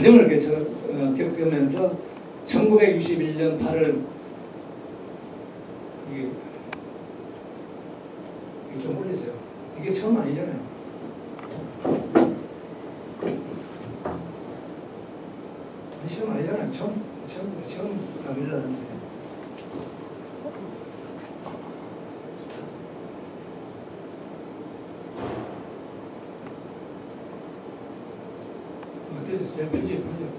과정을 겪으면서 1961년 8월 이게 좀 올리세요. 이게 처음 아니잖아요. 처음 아니잖아요. 처음 가밀라는데. 어때서 제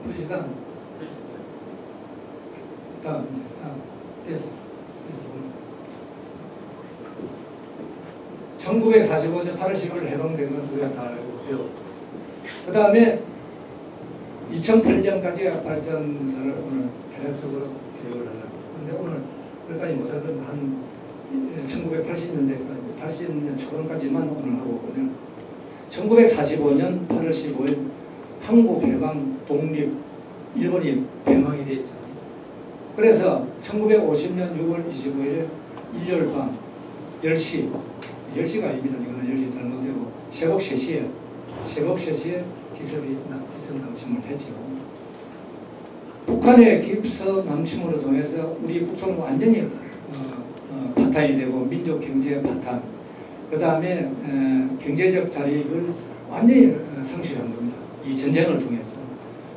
표지상 다음 됐어. 1945년 8월 10일 해방된 건 우리가 다 알고요. 그 다음에 2008년까지 발전선을 오늘 대략적으로 교육을 하려고. 근데 오늘 여기까지 못하던 한 1980년대까지, 80년 초반까지만 오늘 하고 있거든요. 1945년 8월 15일 한국 해방 독립, 일본이 폐망이 됐죠. 그래서 1950년 6월 25일에 일요일 밤 10시, 10시가 아닙니다. 이거는 10시 잘못되고 새벽 3시에 기습 남침을 했죠. 북한의 기습 남침으로 통해서 우리 국토는 완전히 파탄이 되고 민족 경제 파탄, 그 다음에 경제적 자립을 완전히 상실한 겁니다. 이 전쟁을 통해서.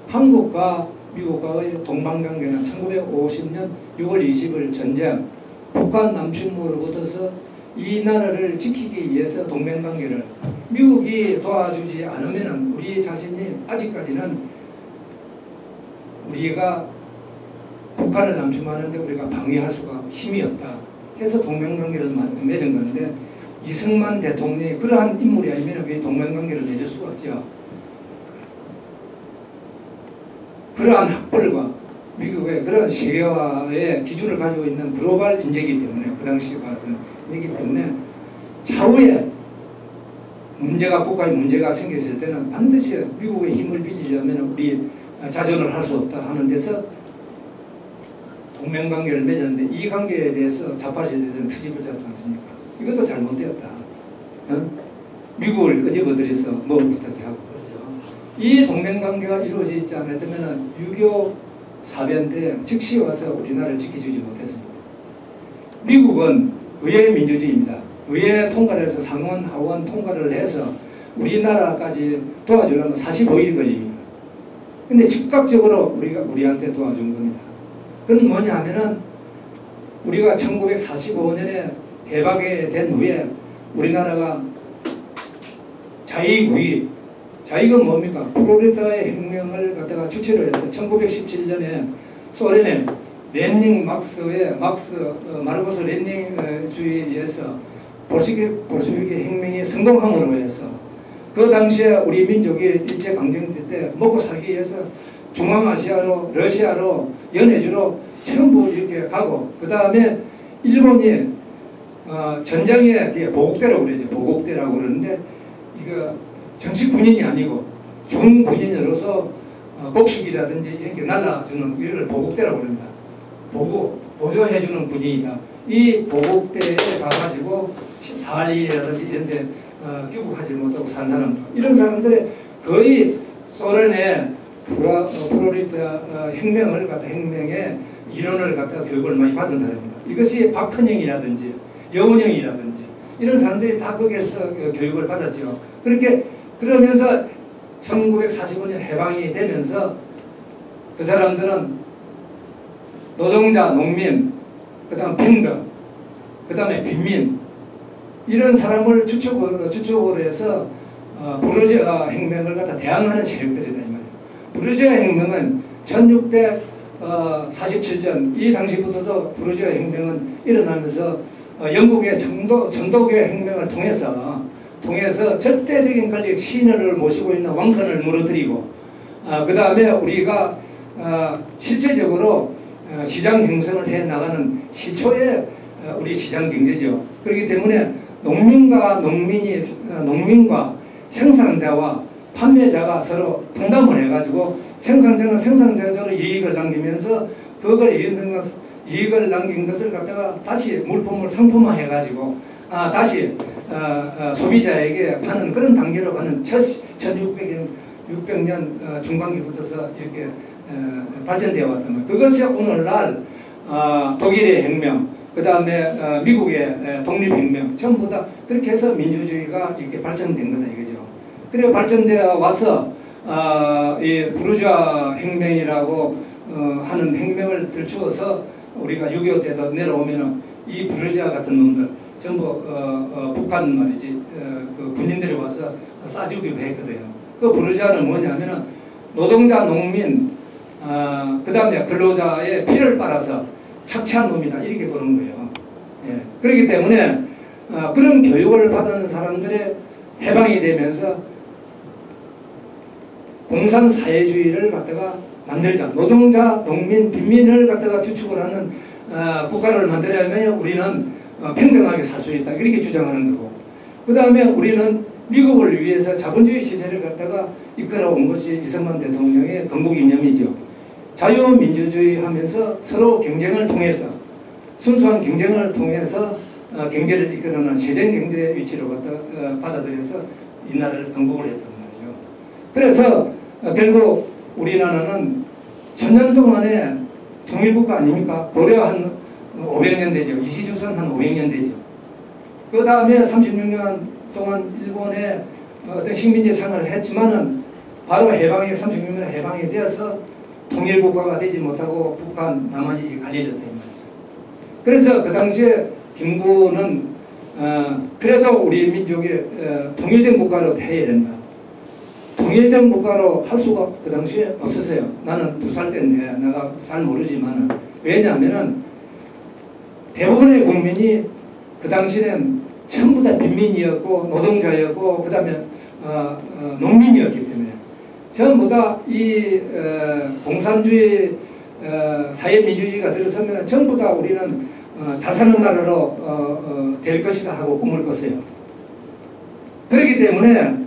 한국과 미국과의 동방관계는 1950년 6월 20일 전쟁, 북한 남침으로부터서 이 나라를 지키기 위해서 동맹관계를 미국이 도와주지 않으면 우리 자신이 아직까지는 우리가 북한을 남침하는데 우리가 방해할 수가 힘이 없다 해서 동맹관계를 맺은 건데, 이승만 대통령이 그러한 인물이 아니면 왜 동맹관계를 맺을 수가 없죠. 그러한 학벌과 미국의 그런 세계화의 기준을 가지고 있는 글로벌 인재이기 때문에, 그 당시에 봐서는 인재이기 때문에 차후에 국가의 문제가 생겼을 때는 반드시 미국의 힘을 빌리지 않으면 우리 자존을 할 수 없다 하는 데서 동맹관계를 맺었는데, 이 관계에 대해서 좌파 세력들은 트집을 잡지 않습니까? 이것도 잘못되었다. 미국을 끄집어들여서 뭐 부탁해 하고 그러죠. 이 동맹관계가 이루어지지 않았다면 6.25 사변 때 즉시 와서 우리나라를 지켜주지 못했습니다. 미국은 의회 민주주의입니다. 의회 통과를 해서 상원, 하원 통과를 해서 우리나라까지 도와주려면 45일 걸립니다. 근데 즉각적으로 우리한테 도와준 겁니다. 그건 뭐냐 하면은 우리가 1945년에 해방이 된 후에 우리나라가 자위가 뭡니까? 프롤레타리아의 혁명을 갖다가 주체를 해서 1917년에 소련의 마르코스 레닌주의에 의해서 볼셰비키 혁명이 성공함으로 해서 그 당시에 우리 민족이 일제강점기 때 먹고 살기 위해서 중앙아시아로, 러시아로, 연해주로 전부 이렇게 가고, 그 다음에 일본이 전장에 보국대라고 그러죠. 보국대라고 그러는데, 이거 정식 군인이 아니고 중군인으로서 곡식이라든지 이렇게 날라주는 이를 보국대라고 그럽니다. 보조해주는 군인이다. 이 보국대에 가가지고 사할리라든지 이런 데 귀국하지 못하고 산 사람들, 이런 사람들의 거의 소련의 프롤레타리아 혁명의 이론을 갖다가 교육을 많이 받은 사람입니다. 이것이 박헌영이라든지 여운형이라든지 이런 사람들이 다 거기에서 교육을 받았죠. 그러면서 1945년 해방이 되면서 그 사람들은 노동자, 농민, 그 다음 평등, 그 다음에 빈민, 이런 사람을 주축으로 해서 부르주아 혁명을 갖다 대항하는 세력들이다 이 말이에요. 부르주아 혁명은 1647년 이 당시부터서 부르주아 혁명은 일어나면서 영국의 정도교회 혁명을 통해서 절대적인 권력 신을 모시고 있는 왕권을 무너뜨리고, 그 다음에 우리가 실제적으로 시장 형성을 해 나가는 시초의 우리 시장 경제죠. 그렇기 때문에 농민과 생산자와 판매자가 서로 분담을 해가지고 생산자는 생산자로 이익을 남기면서 그걸 이익을 남긴 것을 갖다가 다시 물품을 상품화 해가지고 다시 소비자에게 파는 그런 단계로 가는 1600년 1600년 중반기부터서 이렇게 발전되어 왔던 거예요. 그것이 오늘날 독일의 혁명, 그 다음에 미국의 독립혁명, 전부 다 그렇게 해서 민주주의가 이렇게 발전된 거다 이거죠. 그리고 발전되어 와서 이 부르주아 혁명이라고 하는 혁명을 들추어서 우리가 6.25 때도 내려오면은 이 부르주아 같은 놈들 전부 북한 말이지 그 군인들이 와서 쏴주기도 했거든요. 그 부르주아는 뭐냐면은 노동자, 농민, 그 다음에 근로자의 피를 빨아서 착취한 놈이다 이렇게 보는 거예요. 예. 그렇기 때문에 그런 교육을 받은 사람들의 해방이 되면서 공산사회주의를 갖다가 만들자. 노동자, 농민, 빈민을 갖다가 주축을 하는 국가를 만들려면 우리는 평등하게 살 수 있다. 이렇게 주장하는 거고. 그 다음에 우리는 미국을 위해서 자본주의 시대를 갖다가 이끌어온 것이 이승만 대통령의 건국 이념이죠. 자유민주주의 하면서 서로 경쟁을 통해서 순수한 경쟁을 통해서 경제를 이끌어내는 세전 경제 위치로 갖다 받아들여서 이 나라를 건국을 했단 말이죠. 그래서 결국 우리나라는 1000년 동안에 통일국가 아닙니까? 고려 한 500년 되죠. 이시주선 한 500년 되죠. 그 다음에 36년 동안 일본의 어떤 식민지 생활을 했지만은 바로 해방이 36년 해방이 되어서 통일국가가 되지 못하고 북한, 남한이 갈려졌다 이 말이죠. 그래서 그 당시에 김구는 그래도 우리 민족이 통일된 국가로 해야 된다. 통일된 국가로 할 수가 그 당시에 없었어요. 나는 2살 때인데 내가 잘 모르지만 왜냐하면은 대부분의 국민이 그 당시에는 전부 다 빈민이었고 노동자였고 그 다음에 농민이었기 때문에 전부 다 이 공산주의 사회민주주의가 들어서면 전부 다 우리는 잘 사는 나라로 될 것이다 하고 꿈을 꿨어요. 그렇기 때문에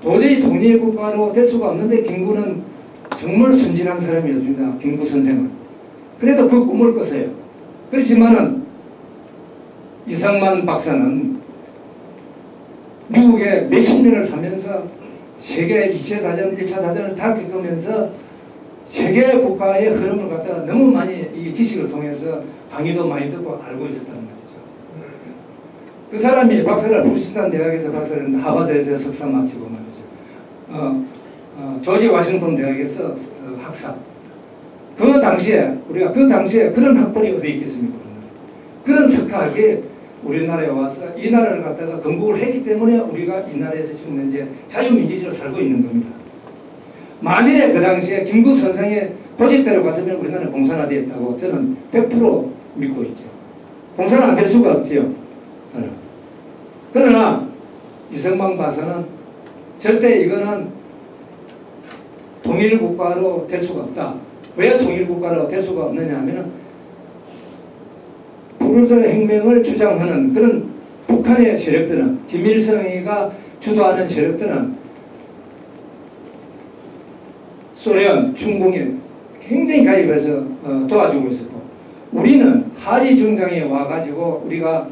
도저히 통일국가로 될 수가 없는데 김구는 정말 순진한 사람이었습니다. 김구 선생은. 그래도 그 꿈을 꿨어요. 그렇지만은 이상만 박사는 미국에 몇십 년을 사면서 세계 2차 다전, 1차 다전을 다 겪으면서 세계 국가의 흐름을 갖다가 너무 많이 이 지식을 통해서 강의도 많이 듣고 알고 있었단 말이죠. 그 사람이 박사를 프린스턴 대학에서 박사를 하버드에서 석사 마치고 말이죠. 조지 워싱턴 대학에서 학사. 그 당시에 우리가 그 당시에 그런 학벌이 어디 있겠습니까? 그런 석학이 우리나라에 와서 이 나라를 갖다가 건국을 했기 때문에 우리가 이 나라에서 지금 현재 자유민주주의로 살고 있는 겁니다. 만일에 그 당시에 김구 선생의 고집대로 갔으면 우리나라는 공산화되었다고 저는 100% 믿고 있죠. 공산화 안 될 수가 없지요. 그러나 이승만 봐서는 절대 이거는 통일국가로 될 수가 없다. 왜 통일국가로 될 수가 없느냐 하면은 부르주아 혁명을 주장하는 그런 북한의 세력들은 김일성이가 주도하는 세력들은 소련, 중공에 굉장히 가입해서 도와주고 있었고 우리는 하지 정장에 와가지고 우리가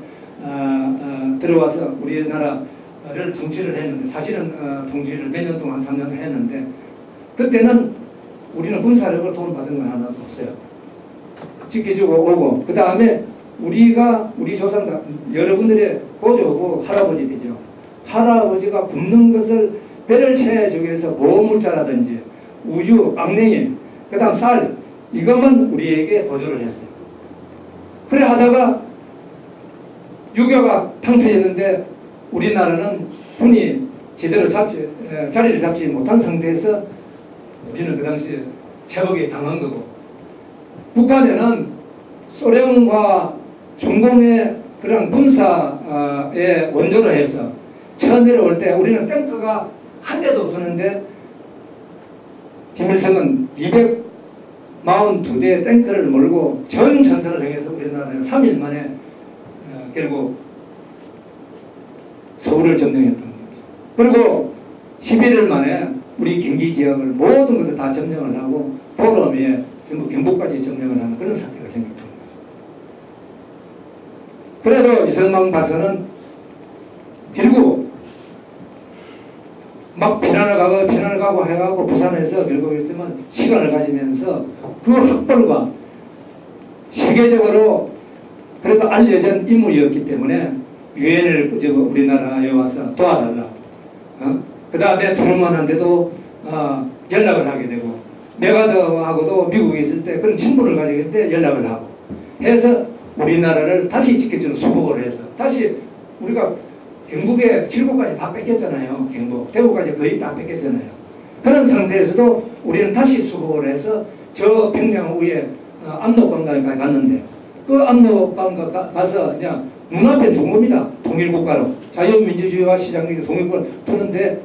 들어와서 우리나라를 통치를 했는데 사실은 통치를 몇 년 동안 3년 했는데 그때는 우리는 군사력을 도움받은 건 하나도 없어요. 지켜주고 오고 그 다음에 우리가 우리 조상들 여러분들의 고조고 할아버지들이죠. 할아버지가 굶는 것을 배를 채워주기 위해서 보물자라든지 우유, 앙냉이, 그 다음 쌀 이것만 우리에게 보조를 했어요. 그래 하다가 유교가 탕트였는데 우리나라는 군이 제대로 자리를 잡지 못한 상태에서 우리는 그 당시에 제복에 당한 거고 북한에는 소련과 중공의 그런 군사에 원조를 해서 쳐 내려올 때 우리는 탱크가 한 대도 없었는데 김일성은 242대의 탱크를 몰고 전 전선을 향해서 우리나라는 3일 만에 결국 서울을 점령했던 거죠. 그리고 11일 만에 우리 경기 지역을 모든 것을 다 점령을 하고 보름에 전부 경북까지 점령을 하는 그런 사태가 생겼던 거죠. 그래도 이승만 봐서는 결국 막 피난을 가고 해가고 부산에서 결국 했지만 시간을 가지면서 그 학벌과 세계적으로 그래도 알려진 인물이었기 때문에 유엔을 우리나라에 와서 도와달라. 그 다음에 트루먼한테도 연락을 하게 되고 메가더하고도 미국에 있을 때 그런 친분을 가지고 있는데 연락을 하고 해서 우리나라를 다시 지켜주는 수복을 해서 다시 우리가 경북에 7구까지 다 뺏겼잖아요. 경북, 대구까지 거의 다 뺏겼잖아요. 그런 상태에서도 우리는 다시 수복을 해서 저 평양 위에 압록강까지 갔는데 그 압록강 가서 그냥 눈앞에 둔 겁니다. 통일국가로 자유민주주의와 시장주의 통일국가를 두는데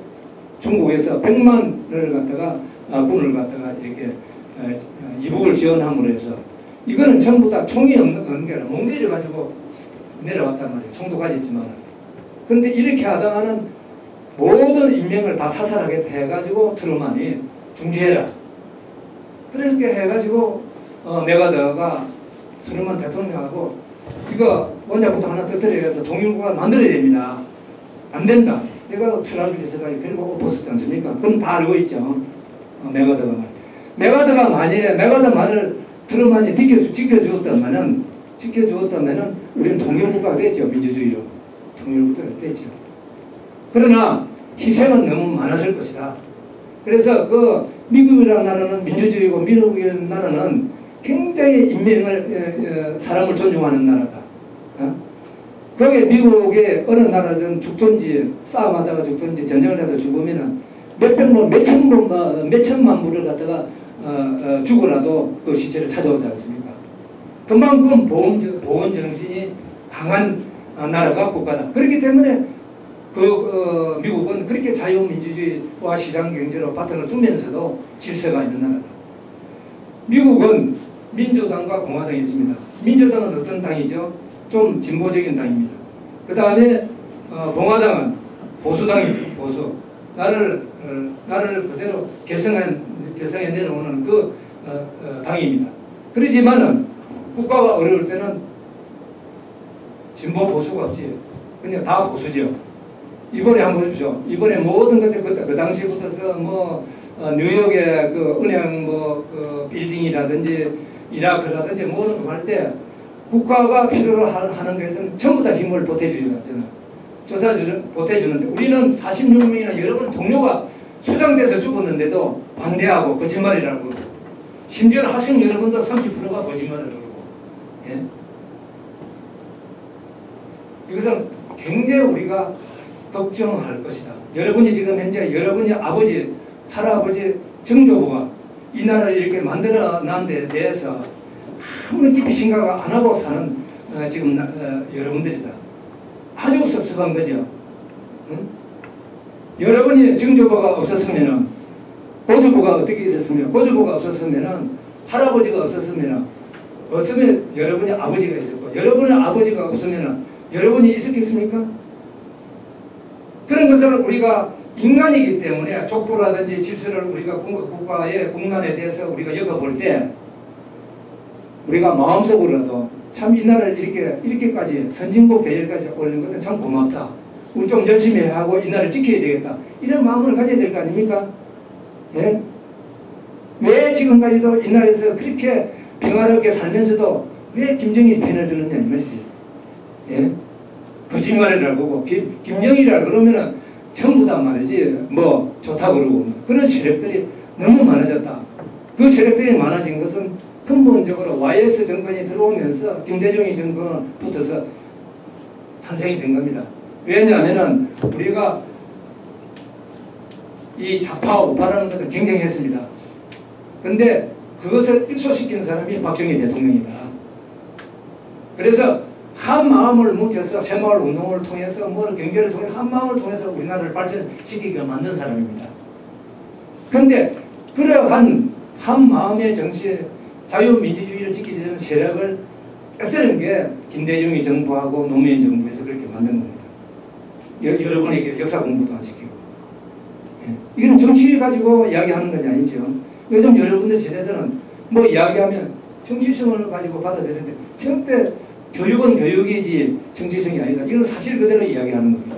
중국에서 100만을 갖다가 군을 갖다가 이렇게 이북을 지원함으로 해서 이거는 전부 다 총이 없는 게 아니라 몽둥이를 가지고 내려왔단 말이에요. 총도 가졌지만. 근데 이렇게 하다가는 모든 인명을 다 사살하게 해가지고 트루먼이 중지해라. 그렇게 해가지고 메가더가 트루먼 대통령하고 이거 원자부터 하나 터뜨려서 통일국가 만들어야 됩니다. 안 된다. 이거 트라블에서까지 결국 엎었었지 않습니까? 그건 다 알고 있죠. 메가더가 말. 메가더가 만약에 메가더 말을 트루먼이 지켜주었다면은 우리는 통일국가가 됐죠. 민주주의로. 통일국가가 됐죠. 그러나 희생은 너무 많았을 것이다. 그래서 그 미국이라는 나라는 민주주의고 미국이라는 나라는 굉장히 인명을 사람을 존중하는 나라다. 거기에 미국의 어느 나라든 죽든지 싸움하다가 죽든지 전쟁을 하다가 죽으면은 몇천만 불을 갖다가 죽어라도 그 시체를 찾아오지 않습니까? 그만큼 보온 정신이 강한 나라가 국가다. 그렇기 때문에 미국은 그렇게 자유민주주의와 시장경제로 바탕을 두면서도 질서가 있는 나라다. 미국은 민주당과 공화당이 있습니다. 민주당은 어떤 당이죠? 좀 진보적인 당입니다. 그 다음에 공화당은 보수당이죠. 보수. 나를 그대로 개성에 내려오는 그 당입니다. 그렇지만은 국가가 어려울 때는 진보 보수가 없지. 그냥 다 보수죠. 이번에 한번 보십시오. 이번에 모든 것을 그 당시부터서 뉴욕의 그 은행 그 빌딩이라든지 이라크라든지 모든 거 할 때 국가가 필요로 하는 것은 전부 다 힘을 보태주잖아요. 보태주는데 우리는 46명이나 여러 번 동료가 수장돼서 죽었는데도 방대하고 거짓말이라고 그러고 심지어 학생 여러분도 30%가 거짓말을 그러고 예? 이것은 굉장히 우리가 걱정할 것이다. 여러분이 지금 현재 여러분이 아버지, 할아버지, 정조부가 이 나라를 이렇게 만들어 난 데 대해서 아무런 깊이 생각 안 하고 사는 지금 여러분들이다. 아주 섭섭한 거죠. 응? 여러분이 정조부가 없었으면 고조부가 어떻게 있었으면 고조부가 없었으면 할아버지가 없었으면 여러분이 아버지가 있었고 여러분의 아버지가 없으면 여러분이 있었겠습니까? 그런 것을 우리가 인간이기 때문에 족보라든지 질서를 우리가 국가의 국난에 대해서 우리가 엮어볼 때 우리가 마음속으로라도 참 이 나라를 이렇게까지 선진국 대열까지 올린 것은 참 고맙다. 우리 좀 열심히 하고 이 나라를 지켜야 되겠다. 이런 마음을 가져야 될 거 아닙니까? 예? 왜 지금까지도 이 나라에서 그렇게 평화롭게 살면서도 왜 김정일 편을 들었냐 이 말이지. 예? 거짓말이라고 그러고 김정일이라 그러면은 전부 다 말이지 좋다고 그러고 그런 세력들이 너무 많아졌다. 그 세력들이 많아진 것은 근본적으로 YS 정권이 들어오면서 김대중이 정권 붙어서 탄생이 된 겁니다. 왜냐하면은 우리가 이 좌파 우파라는 것을 경쟁했습니다. 근데 그것을 일소시키는 사람이 박정희 대통령이다. 그래서 한 마음을 뭉쳐서 새마을 운동을 통해서 경제를 통해서 한 마음을 통해서 우리나라를 발전시키게 만든 사람입니다. 그런데 그러한 한 마음의 정신, 자유민주주의를 지키려는 세력을 엿드는 게 김대중이 정부하고 노무현 정부에서 그렇게 만든 겁니다. 여러분에게 역사 공부도 안 시키고. 예. 이건 정치 가지고 이야기하는 것이 아니죠. 요즘 여러분들 세대들은 이야기하면 정치성을 가지고 받아들이는데 절대 교육은 교육이지 정치성이 아니다. 이건 사실 그대로 이야기하는 겁니다.